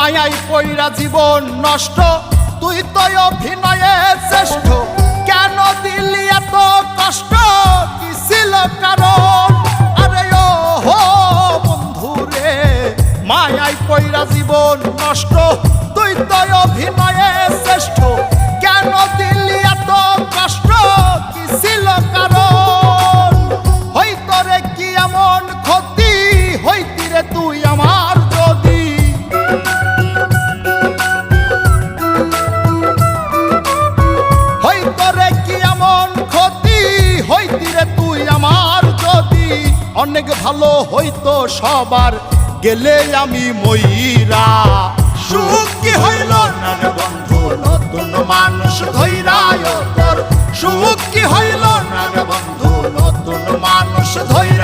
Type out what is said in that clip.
মায়াই পইরা জীবন নষ্ট, তুই তো অভিনয়ে শ্রেষ্ঠ। কেন দিলি এত কষ্ট, কি ছিল কারণ? আরে ও হো বন্ধু রে, মায়াই পইরা জীবন নষ্ট, তুই তো অভিনয়ে শ্রেষ্ঠ। কেন দিলি এত কষ্ট, কি ছিল কারণ? হইতো রে কি এমন ক্ষতি, হইতি রে তুই আমার যদি। হইতো রে কি এমন ক্ষতি, হইতি রে তুই আমার যদি। অনেক ভালো হইতো সবার, গেলে আমি মইরা। সুখ কি হইল না রে বন্ধু, নতুন মানুষ ধইরা তোর। সুখ কি হইল না রে বন্ধু, নতুন মানুষ ধইরা।